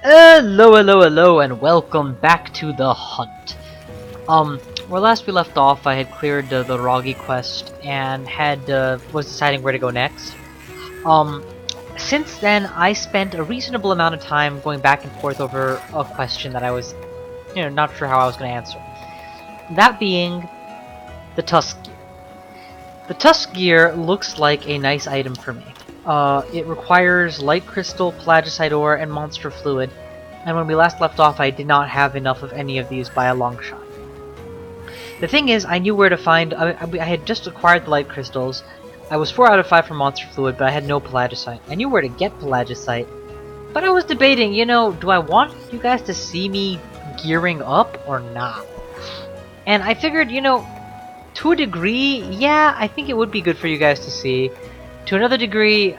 Hello, hello, hello, and welcome back to the hunt. Where last we left off, I had cleared the Roggy quest and was deciding where to go next. Um, since then, I spent a reasonable amount of time going back and forth over a question that I was, not sure how I was going to answer. That being the Tusk Gear. The Tusk Gear looks like a nice item for me. It requires light crystal, pelagicite ore, and monster fluid, and when we last left off I did not have enough of any of these by a long shot. The thing is, I knew where to find. I had just acquired the light crystals. I was 4 out of 5 for monster fluid, but I had no pelagicite. I knew where to get pelagicite, but I was debating, do I want you guys to see me gearing up or not? And I figured, to a degree, yeah, I think it would be good for you guys to see. To another degree,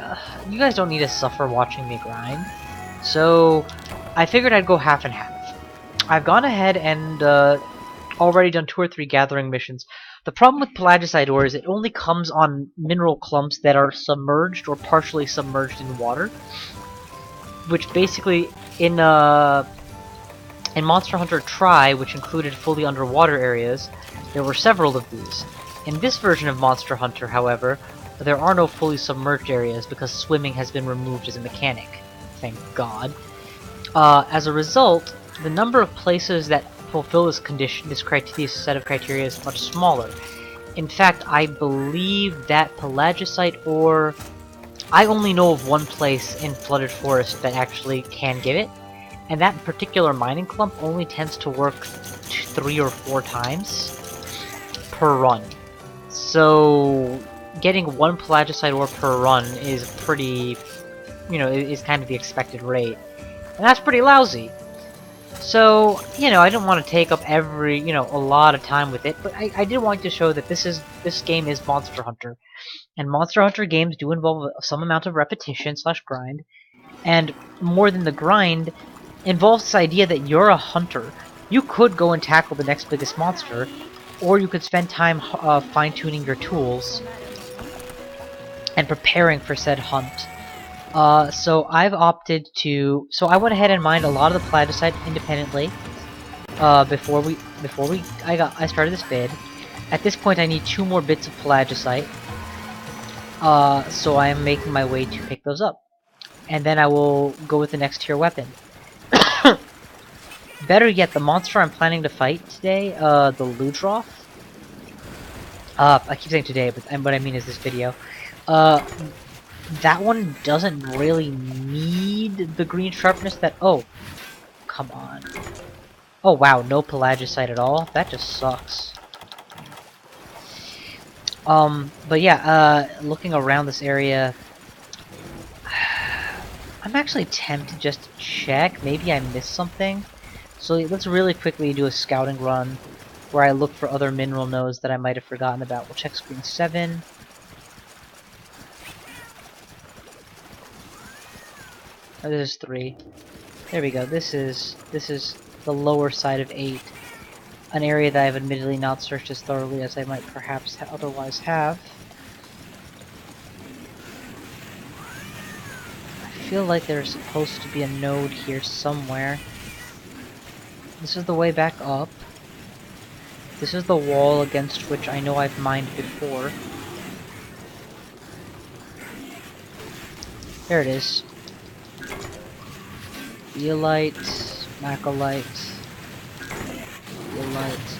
you guys don't need to suffer watching me grind. So, I figured I'd go half and half. I've gone ahead and already done 2 or 3 gathering missions. The problem with pelagicite ore is it only comes on mineral clumps that are submerged or partially submerged in water. Which basically, in Monster Hunter Tri, which included fully underwater areas, there were several of these. In this version of Monster Hunter, however, there are no fully submerged areas because swimming has been removed as a mechanic. Thank God. As a result, the number of places that fulfill this set of criteria is much smaller. In fact, I believe that pelagicite ore... I only know of one place in Flooded Forest that actually can give it, and that particular mining clump only tends to work 3 or 4 times per run. So getting 1 pelagicite ore per run is pretty, is kind of the expected rate. And that's pretty lousy. So, I didn't want to take up a lot of time with it, but I did want to show that this game is Monster Hunter. And Monster Hunter games do involve some amount of repetition / grind, and more than the grind, involves this idea that you're a hunter. You could go and tackle the next biggest monster, or you could spend time fine-tuning your tools and preparing for said hunt. So I've opted to... So I went ahead and mined a lot of the pelagicite independently before I started this bid. At this point I need 2 more bits of pelagicite. So I am making my way to pick those up. And then I will go with the next tier weapon. Better yet, the monster I'm planning to fight today, the Ludroth. I keep saying today, but what I mean is this video. That one doesn't really need the green sharpness that... Oh, come on. Oh wow, no pelagicite at all? That just sucks. But yeah, looking around this area... I'm actually tempted just to check. Maybe I missed something. So let's really quickly do a scouting run where I look for other mineral nodes that I might have forgotten about. We'll check screen 7. Oh, this is 3. There we go. This is the lower side of 8. An area that I've admittedly not searched as thoroughly as I might perhaps otherwise have. I feel like there's supposed to be a node here somewhere. This is the way back up. This is the wall against which I know I've mined before. There it is. Zeolite, Macrolite, Zeolite.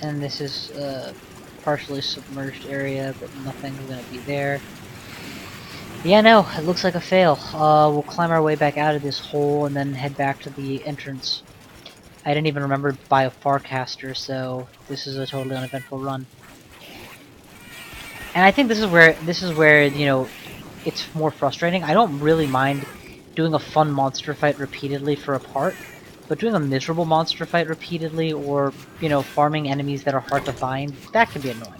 And this is a partially submerged area, but nothing's gonna be there. Yeah, no, it looks like a fail. We'll climb our way back out of this hole and then head back to the entrance. I didn't even remember to buy a Farcaster, so this is a totally uneventful run. And I think this is where it's more frustrating. I don't really mind doing a fun monster fight repeatedly for a part, but doing a miserable monster fight repeatedly, or farming enemies that are hard to find, that can be annoying.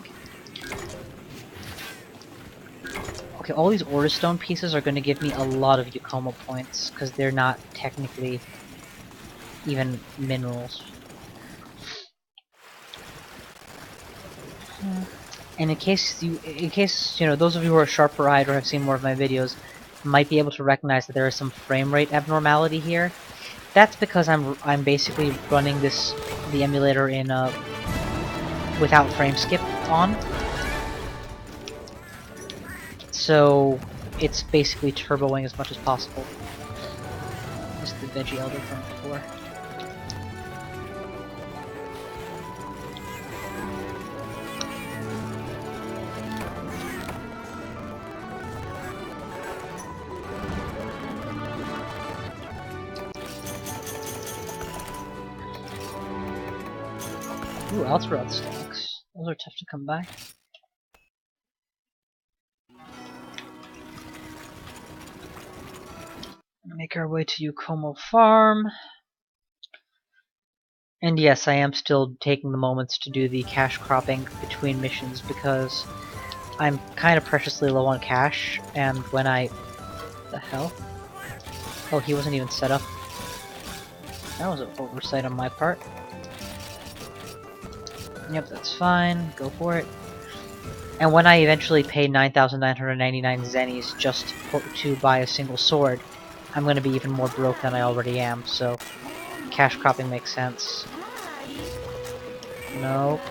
Okay, all these Order Stone pieces are going to give me a lot of Yakomo points, because they're not technically even minerals. And in case you know, those of you who are sharper-eyed or have seen more of my videos might be able to recognize that there is some frame rate abnormality here. That's because I'm basically running the emulator in without frame skip on. So it's basically turboing as much as possible. Just the veggie elder from before. Ooh, Alteroth stocks. Those are tough to come by. Make our way to Ukomo Farm. And yes, I am still taking the moments to do the cash cropping between missions because I'm kind of preciously low on cash, and when I... the hell? Oh, he wasn't even set up. That was an oversight on my part. Yep, that's fine. Go for it. And when I eventually pay 9,999 zennies just to buy a single sword, I'm going to be even more broke than I already am, so cash cropping makes sense. Nope.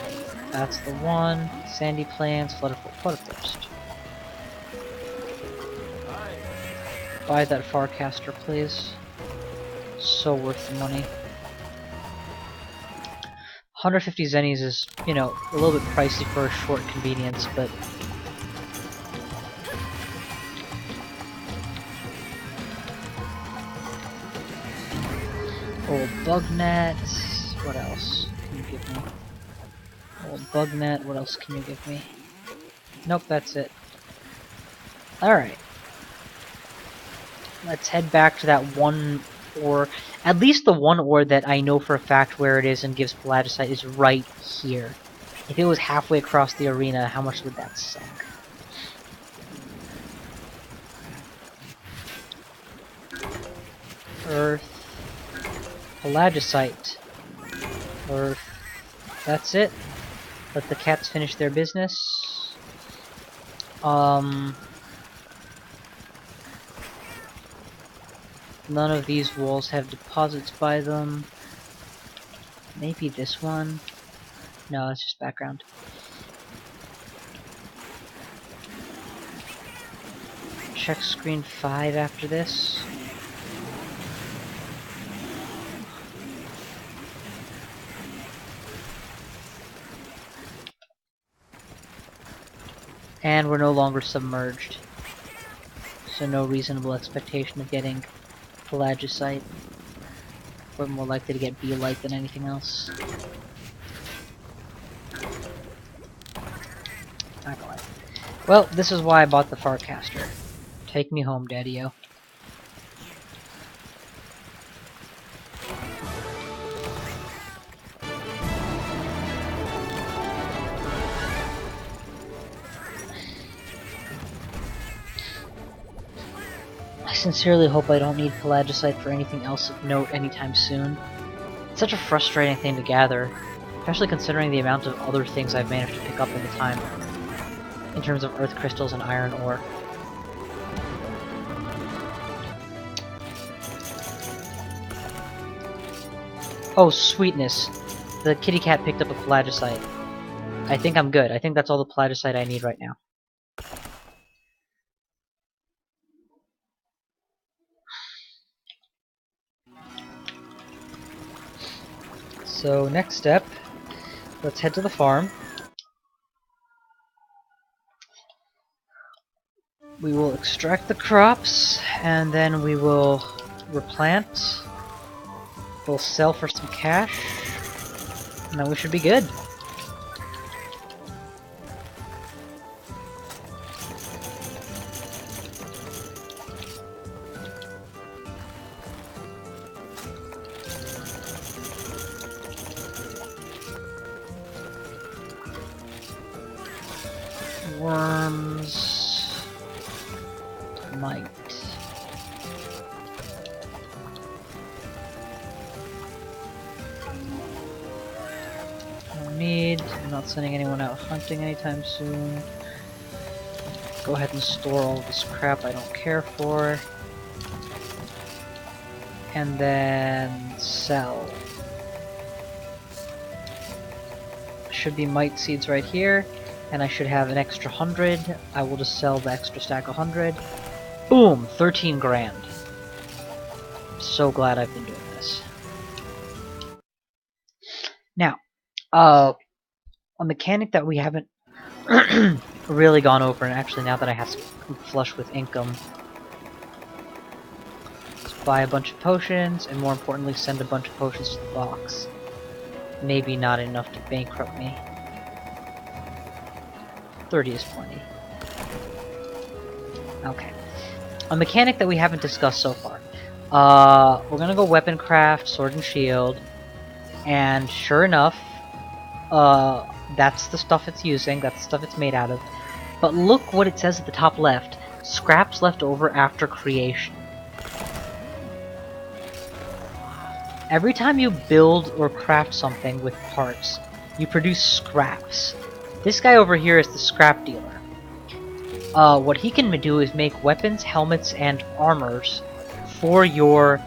That's the one. Sandy Plains, Flood of Thirst. Buy that Farcaster, please. So worth the money. 150 zennies is, you know, a little bit pricey for a short convenience, but... Old bug net. What else can you give me? Old bug net. What else can you give me? Nope, that's it. Alright. Let's head back to that one ore. At least the one ore that I know for a fact where it is and gives pelagicite is right here. If it was halfway across the arena, how much would that suck? Earth. Pelagicite. Earth. That's it. Let the cats finish their business. None of these walls have deposits by them. Maybe this one? No, it's just background. Check screen 5 after this. And we're no longer submerged. So no reasonable expectation of getting pelagicite. We're more likely to get B-light than anything else. Not quite. Well, this is why I bought the Farcaster. Take me home, Daddy-o. I sincerely hope I don't need pelagicite for anything else of note anytime soon. It's such a frustrating thing to gather, especially considering the amount of other things I've managed to pick up in the time, in terms of earth crystals and iron ore. Oh, sweetness. The kitty cat picked up a pelagicite. I think I'm good. I think that's all the pelagicite I need right now. So, next step, let's head to the farm. We will extract the crops, and then we will replant. We'll sell for some cash, and then we should be good. Worms... might... need. I'm not sending anyone out hunting anytime soon. Go ahead and store all this crap I don't care for. And then sell. Should be mite seeds right here, and I should have an extra 100. I will just sell the extra stack of 100. Boom! 13 grand. So glad I've been doing this. Now, a mechanic that we haven't really gone over, and actually now that I have some flush with income, let's buy a bunch of potions, and more importantly, send a bunch of potions to the box. Maybe not enough to bankrupt me. 30 is plenty. Okay. A mechanic that we haven't discussed so far. We're gonna go weapon craft, sword and shield, and sure enough, that's the stuff it's using, that's the stuff it's made out of. But look what it says at the top left. Scraps left over after creation. Every time you build or craft something with parts, you produce scraps. This guy over here is the scrap dealer. What he can do is make weapons, helmets, and armors for your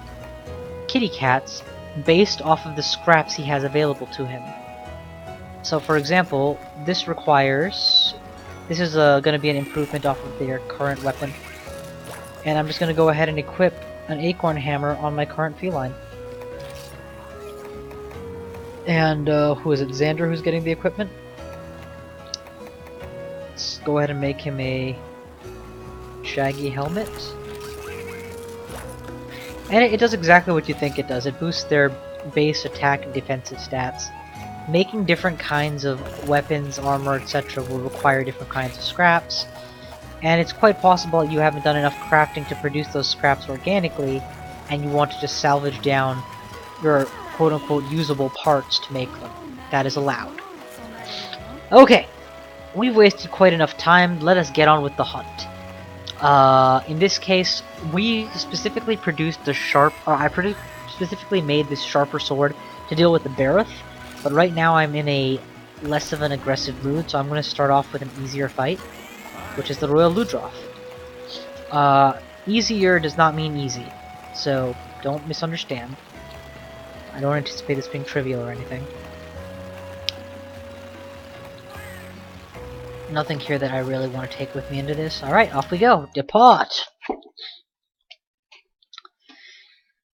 kitty cats based off of the scraps he has available to him. So for example, this is going to be an improvement off of their current weapon. And I'm just going to go ahead and equip an acorn hammer on my current feline. And who is it, Xander, who's getting the equipment? Let's go ahead and make him a shaggy helmet. And it does exactly what you think it does. It boosts their base attack and defensive stats. Making different kinds of weapons, armor, etc. will require different kinds of scraps. And it's quite possible you haven't done enough crafting to produce those scraps organically, and you want to just salvage down your quote-unquote usable parts to make them. That is allowed. Okay, we've wasted quite enough time. Let us get on with the hunt. In this case, we specifically produced the specifically made this sharper sword to deal with the Barroth, but right now I'm in a less of an aggressive mood, so I'm going to start off with an easier fight, which is the Royal Ludroth. Easier does not mean easy, so don't misunderstand. I don't anticipate this being trivial or anything. Nothing here that I really want to take with me into this. Alright, off we go. Depart!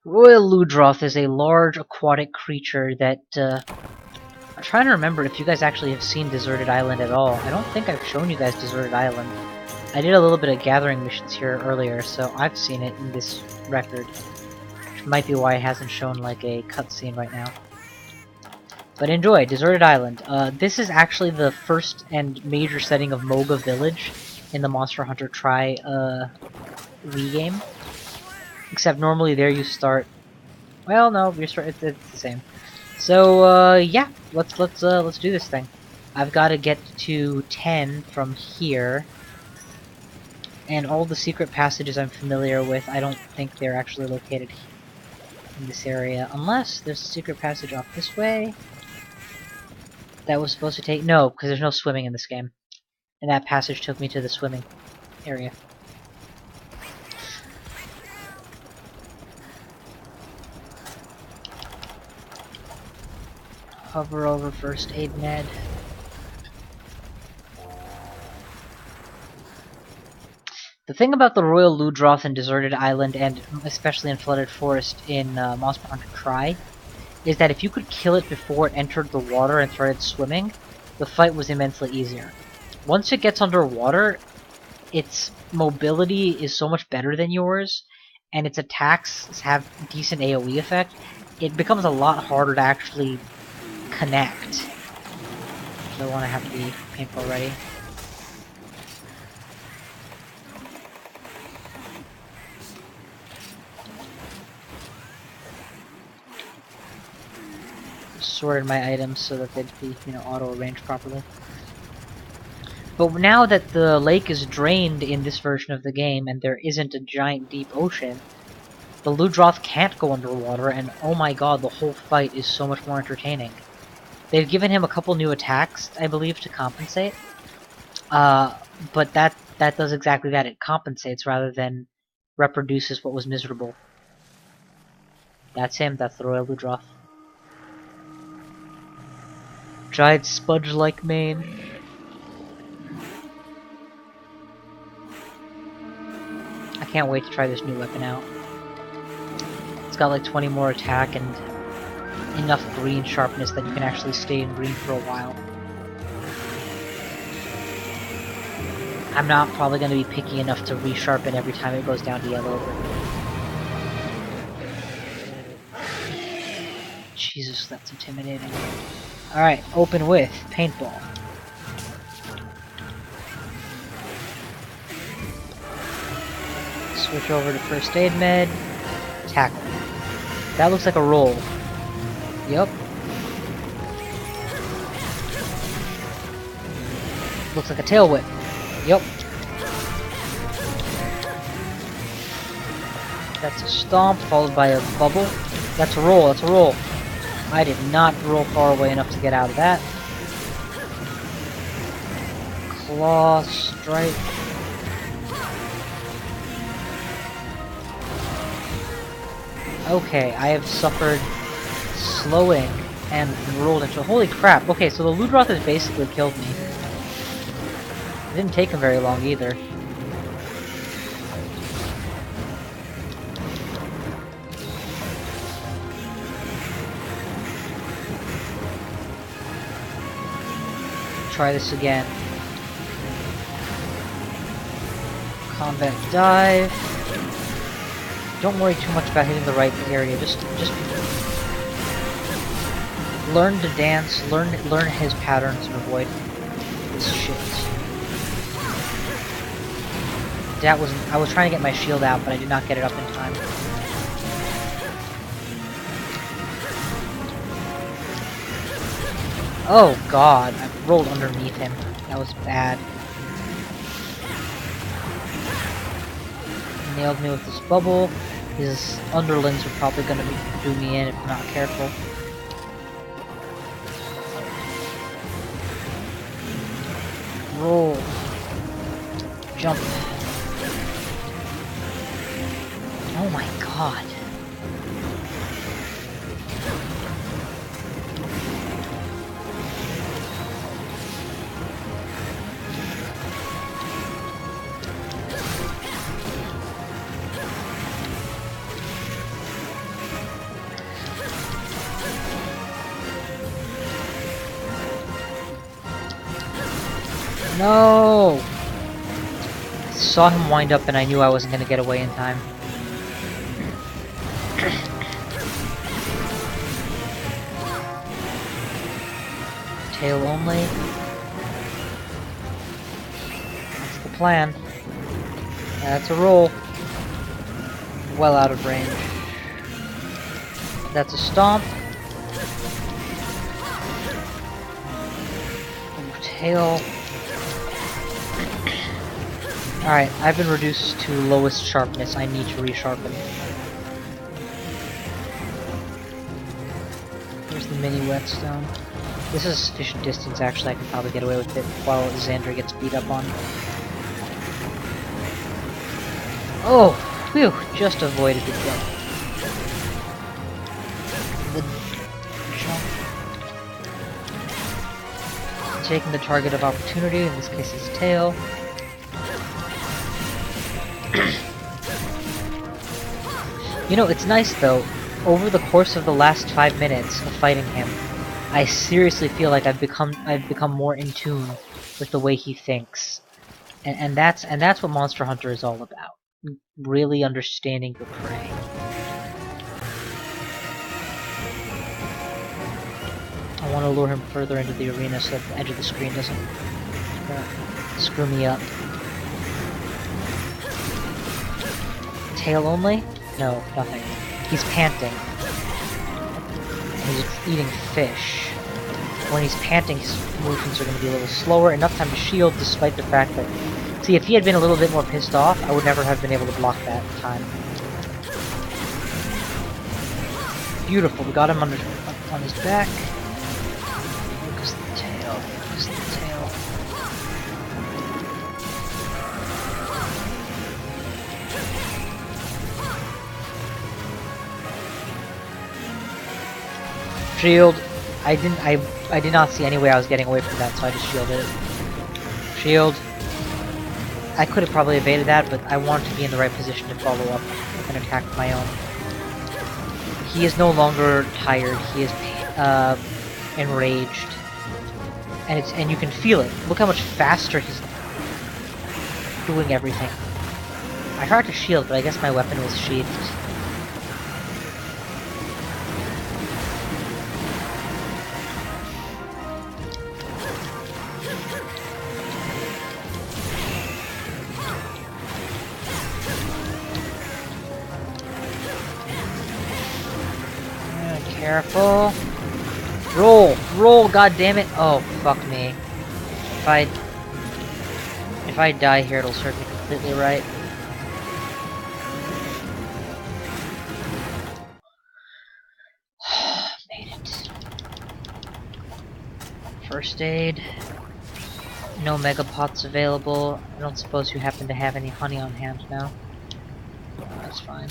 Royal Ludroth is a large aquatic creature that, I'm trying to remember if you guys actually have seen Deserted Island at all. I don't think I've shown you guys Deserted Island. I did a little bit of gathering missions here earlier, so I've seen it in this record. Which might be why it hasn't shown like a cutscene right now. But enjoy, Deserted Island. This is actually the first and major setting of Moga Village in the Monster Hunter Tri Wii game. Except normally there you start. Well, no, it's the same. So yeah, let's do this thing. I've got to get to 10 from here, and all the secret passages I'm familiar with. I don't think they're actually located in this area, unless there's a secret passage off this way. That was supposed to take... No, because there's no swimming in this game. And that passage took me to the swimming area. Hover over first aid med. The thing about the Royal Ludroth in Deserted Island, and especially in Flooded Forest in Monster Hunter Tri, is that if you could kill it before it entered the water and started swimming, the fight was immensely easier. Once it gets underwater, its mobility is so much better than yours, and its attacks have decent AoE effect. It becomes a lot harder to actually connect. So I want to have to be paintball ready. Sorted my items so that they'd be, auto arranged properly. But now that the lake is drained in this version of the game and there isn't a giant deep ocean, the Ludroth can't go underwater, and oh my god, the whole fight is so much more entertaining. They've given him a couple new attacks, I believe, to compensate. But that does exactly that. It compensates rather than reproduces what was miserable. That's him. That's the Royal Ludroth. Giant sponge-like mane. I can't wait to try this new weapon out. It's got like 20 more attack and enough green sharpness that you can actually stay in green for a while. I'm not probably going to be picky enough to resharpen every time it goes down to yellow. Jesus, that's intimidating. Alright, open with paintball. Switch over to first aid med. Tackle. That looks like a roll. Yup. Looks like a tail whip. Yup. That's a stomp followed by a bubble. That's a roll, that's a roll. I did not roll far away enough to get out of that. Claw, strike. Okay, I have suffered slowing and rolled into... Holy crap, okay, so the Ludroth has basically killed me. It didn't take him very long either. Try this again. Combat dive. Don't worry too much about hitting the right area. Just learn to dance. Learn his patterns and avoid this shit. That was I was trying to get my shield out, but I did not get it up in time. Oh god, I rolled underneath him. That was bad. Nailed me with this bubble. His underlings are probably going to do me in if I'm not careful. Roll. Jump. Oh my god. No! I saw him wind up and I knew I wasn't going to get away in time. Tail only. That's the plan. That's a roll. Well out of range. That's a stomp. Tail. Alright, I've been reduced to lowest sharpness. I need to resharpen. Here's the mini whetstone. This is a sufficient distance, actually. I can probably get away with it while Xander gets beat up on. Oh! Phew! Just avoided the jump. The jump. Taking the target of opportunity, in this case his tail. You know, it's nice though, over the course of the last 5 minutes of fighting him, I seriously feel like I've become more in tune with the way he thinks. And that's what Monster Hunter is all about. Really understanding your prey. I want to lure him further into the arena so that the edge of the screen doesn't screw me up. Tail only? No, nothing. He's panting. He's eating fish. When he's panting, his motions are going to be a little slower. Enough time to shield, despite the fact that... See, if he had been a little bit more pissed off, I would never have been able to block that time. Beautiful. We got him on his back. Oh, just the tail. Shield. I did not see any way I was getting away from that, so I just shielded it. Shield. I could have probably evaded that, but I wanted to be in the right position to follow up and attack my own. He is no longer tired. He is enraged, and you can feel it. Look how much faster he's doing everything. I tried to shield, but I guess my weapon was sheathed. Careful. Roll, god damn it. Oh, fuck me. If I die here, it'll serve me completely right. Made it. First aid. No mega pots available. I don't suppose you happen to have any honey on hand now. That's fine.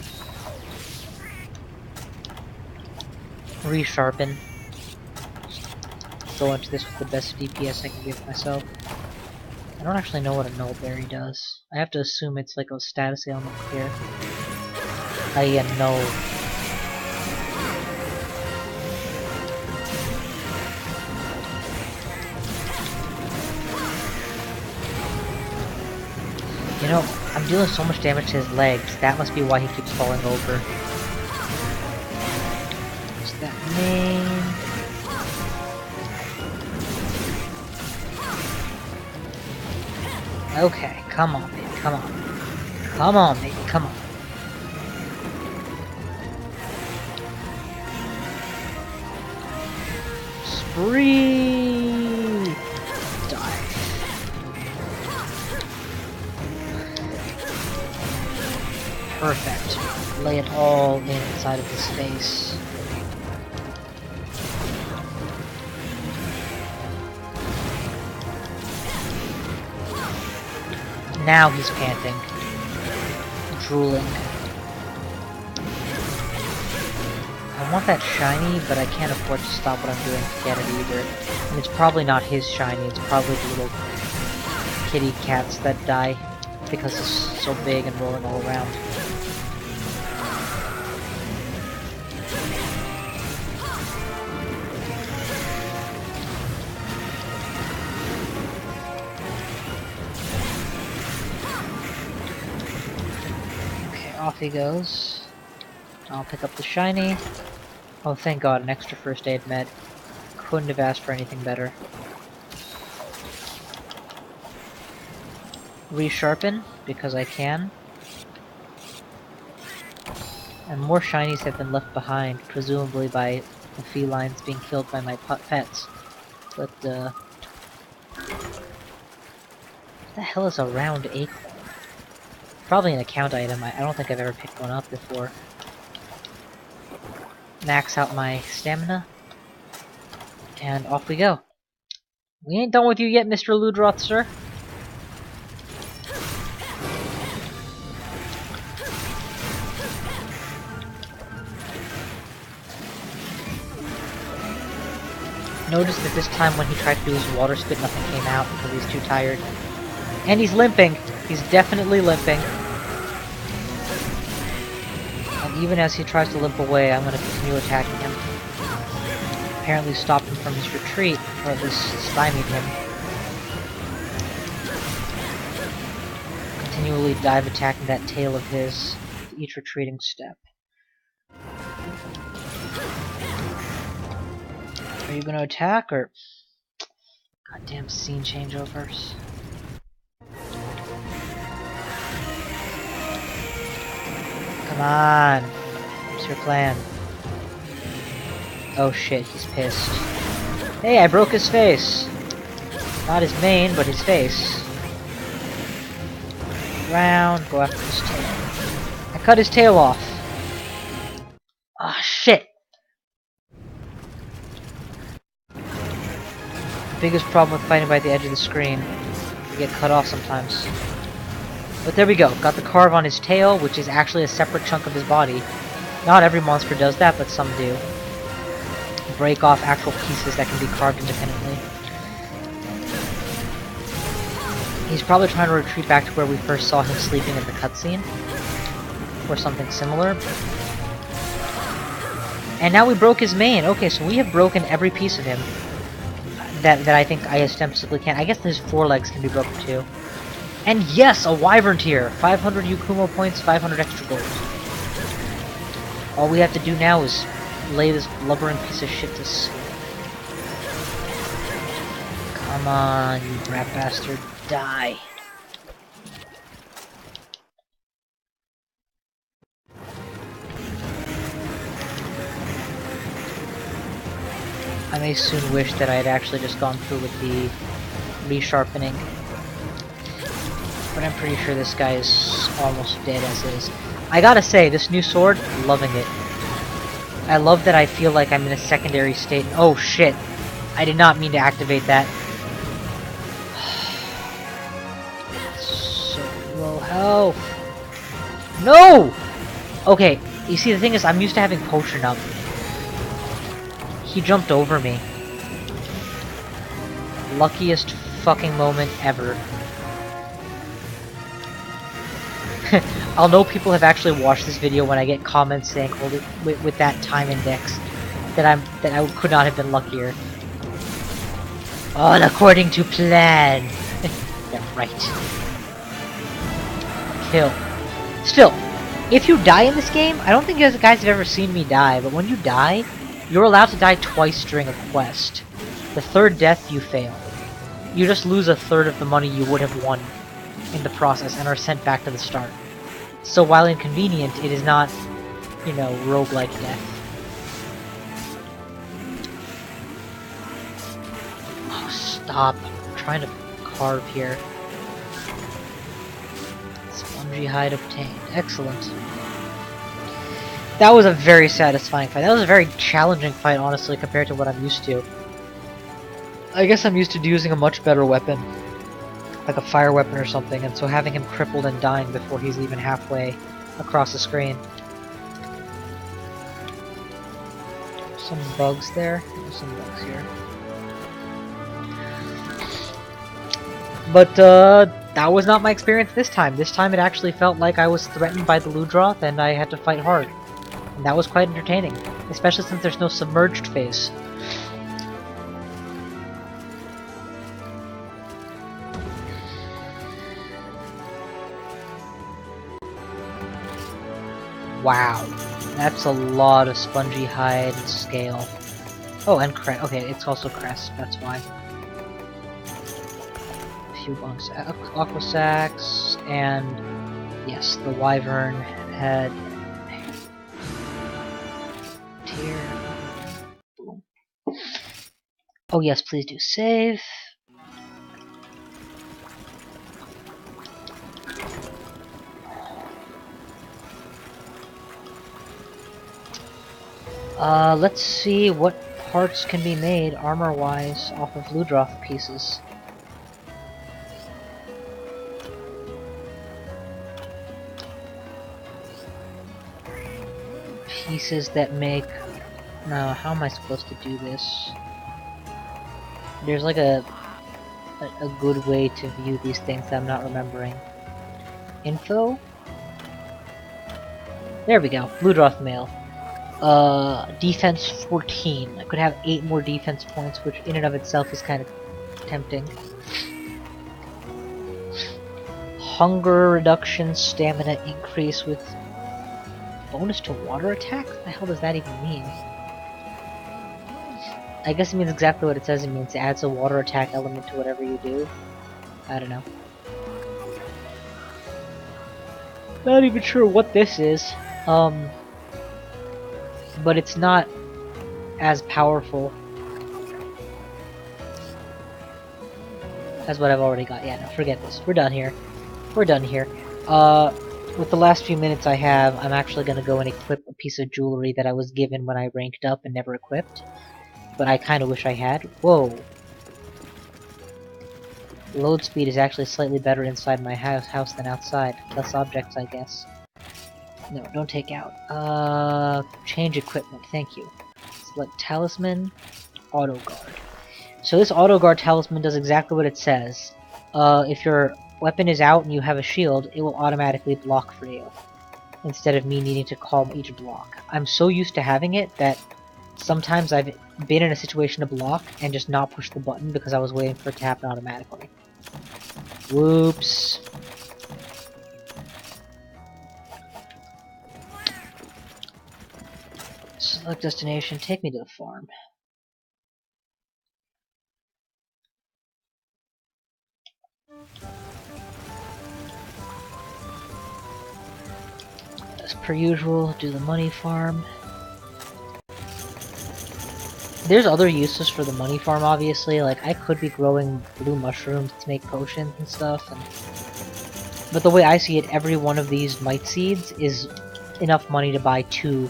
Resharpen. Go into this with the best DPS I can give myself. I don't actually know what a nullberry does. I have to assume it's like a status ailment clear. No. You know, I'm dealing so much damage to his legs. That must be why he keeps falling over. What's that name? Okay, come on, baby, come on. Come on, baby, come on. Spree! Die. Perfect. Lay it all inside of his face. Now he's panting. Drooling. I want that shiny, but I can't afford to stop what I'm doing to get it either. And it's probably not his shiny, it's probably the little kitty cats that die because it's so big and rolling all around. Off he goes. I'll pick up the shiny. Oh, thank God, an extra first aid med. Couldn't have asked for anything better. Resharpen, because I can. And more shinies have been left behind, presumably by the felines being killed by my pets. But, what the hell is a round acorn? Probably an account item. I don't think I've ever picked one up before. Max out my stamina. And off we go. We ain't done with you yet, Mr. Ludroth, sir. Notice that this time when he tried to do his water spit, nothing came out because he's too tired. And he's limping. He's definitely limping. And even as he tries to limp away, I'm going to continue attacking him. Apparently stopped him from his retreat, or at least stymied him. Continually dive attacking that tail of his with each retreating step. Are you going to attack, or... Goddamn scene changeovers. Come on. What's your plan? Oh shit, he's pissed. Hey, I broke his face! Not his mane, but his face. Round, go after his tail. I cut his tail off. Ah, shit! Biggest problem with fighting by the edge of the screen. You get cut off sometimes. But there we go. Got the carve on his tail, which is actually a separate chunk of his body. Not every monster does that, but some do. Break off actual pieces that can be carved independently. He's probably trying to retreat back to where we first saw him sleeping in the cutscene. Or something similar. And now we broke his mane. Okay, so we have broken every piece of him that I think I ostensibly can. I guess his forelegs can be broken too. And yes, a wyvern tier! 500 Yukumo points, 500 extra gold. All we have to do now is lay this blubbering piece of shit to sleep. Come on, you rat bastard. Die. I may soon wish that I had actually just gone through with the resharpening. But I'm pretty sure this guy is almost dead as is. I gotta say, this new sword, loving it. I love that I feel like I'm in a secondary state. Oh shit. I did not mean to activate that. So low health. No! Okay, you see the thing is I'm used to having potion up. He jumped over me. Luckiest fucking moment ever. I'll know people have actually watched this video when I get comments saying, "Holy, with that time index, that I could not have been luckier." All according to plan. Yeah, right. Kill. Still, if you die in this game, I don't think you guys have ever seen me die, but when you die, you're allowed to die twice during a quest. The third death, you fail. You just lose a third of the money you would have won in the process and are sent back to the start. So while inconvenient, it is not, you know, roguelike death. Oh, stop. I'm trying to carve here. Spongy hide obtained. Excellent. That was a very satisfying fight. That was a very challenging fight, honestly, compared to what I'm used to. I guess I'm used to using a much better weapon. Like a fire weapon or something, and so having him crippled and dying before he's even halfway across the screen. Some bugs there. There's some bugs here. But, that was not my experience this time. This time it actually felt like I was threatened by the Ludroth and I had to fight hard. And that was quite entertaining. Especially since there's no submerged phase. Wow, that's a lot of spongy hide and scale. Oh, and crest. Okay, it's also crest, that's why. A few bunks. Aqua sacks, and yes, the wyvern head. Tier. Boom. Oh yes, please do save. Let's see what parts can be made armor-wise off of Ludroth pieces. Pieces that make... No, how am I supposed to do this? There's like a good way to view these things that I'm not remembering. Info? There we go. Ludroth mail. Defense 14. I could have 8 more defense points, which in and of itself is kind of tempting. Hunger reduction, stamina increase with bonus to water attack? What the hell does that even mean? I guess it means exactly what it says it means. It adds a water attack element to whatever you do. I don't know. Not even sure what this is. But it's not as powerful as what I've already got. Yeah, no, forget this. We're done here. We're done here. With the last few minutes I have, I'm actually going to go and equip a piece of jewelry that I was given when I ranked up and never equipped. But I kind of wish I had. Whoa. Load speed is actually slightly better inside my house than outside. Less objects, I guess. No, don't take out. Change equipment, thank you. Select talisman, auto guard. So this auto guard talisman does exactly what it says. If your weapon is out and you have a shield, it will automatically block for you, instead of me needing to call each block. I'm so used to having it that sometimes I've been in a situation to block and just not push the button because I was waiting for it to happen automatically. Whoops. Select destination, take me to the farm. As per usual, do the money farm. There's other uses for the money farm, obviously. Like, I could be growing blue mushrooms to make potions and stuff. But the way I see it, every one of these mite seeds is enough money to buy two,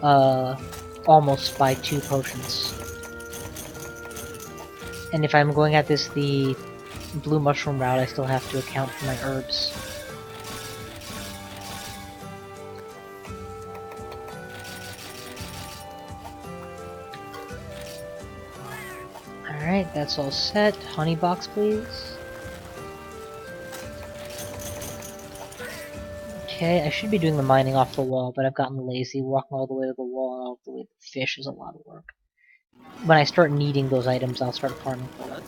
almost buy 2 potions. And if I'm going at this the blue mushroom route, I still have to account for my herbs. Alright, that's all set. Honey box, please. Okay, I should be doing the mining off the wall, but I've gotten lazy. Walking all the way to the wall and all the way to the fish is a lot of work. When I start needing those items, I'll start farming for them.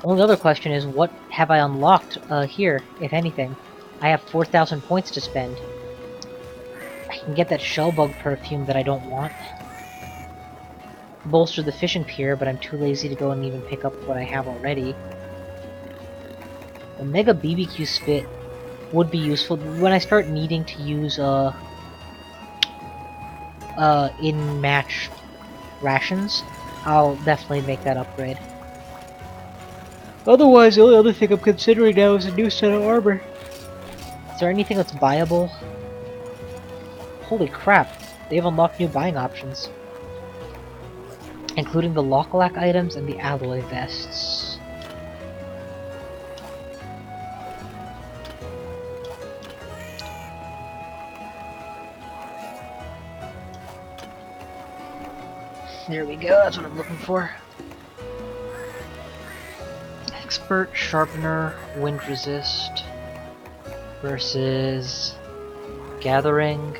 Only other question is, what have I unlocked here, if anything? I have 4,000 points to spend. I can get that shellbug perfume that I don't want. Bolster the fishing pier, but I'm too lazy to go and even pick up what I have already. The Mega BBQ Spit would be useful when I start needing to use in-match rations. I'll definitely make that upgrade. Otherwise, the only other thing I'm considering now is a new set of armor. Is there anything that's buyable? Holy crap, they've unlocked new buying options, including the Locklack items and the alloy vests. There we go, that's what I'm looking for. Expert, Sharpener, Wind Resist versus Gathering.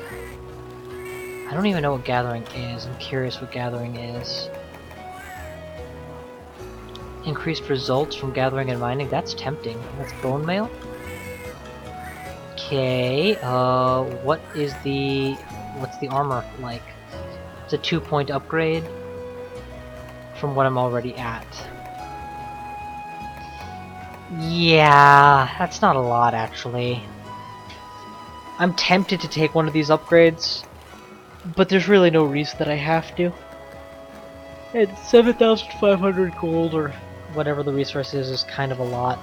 I don't even know what Gathering is. I'm curious what Gathering is. Increased results from Gathering and Mining. That's tempting. That's Bone Mail. Okay, what's the armor like? It's a 2-point upgrade from what I'm already at. Yeah, that's not a lot actually. I'm tempted to take one of these upgrades, but there's really no reason that I have to. And 7,500 gold or whatever the resource is kind of a lot.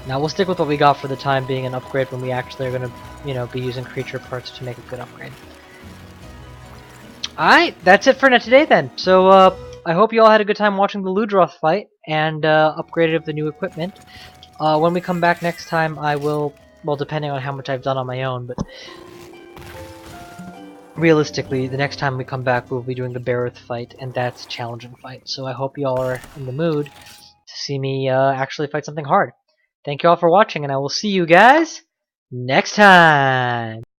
Now we'll stick with what we got for the time being, an upgrade when we actually are gonna, be using creature parts to make a good upgrade. Alright, that's it for today then. So, I hope you all had a good time watching the Ludroth fight and upgraded of the new equipment. When we come back next time, I will, well, depending on how much I've done on my own, but realistically, the next time we come back, we'll be doing the Barroth fight, and that's a challenging fight. So I hope you all are in the mood to see me actually fight something hard. Thank you all for watching, and I will see you guys next time!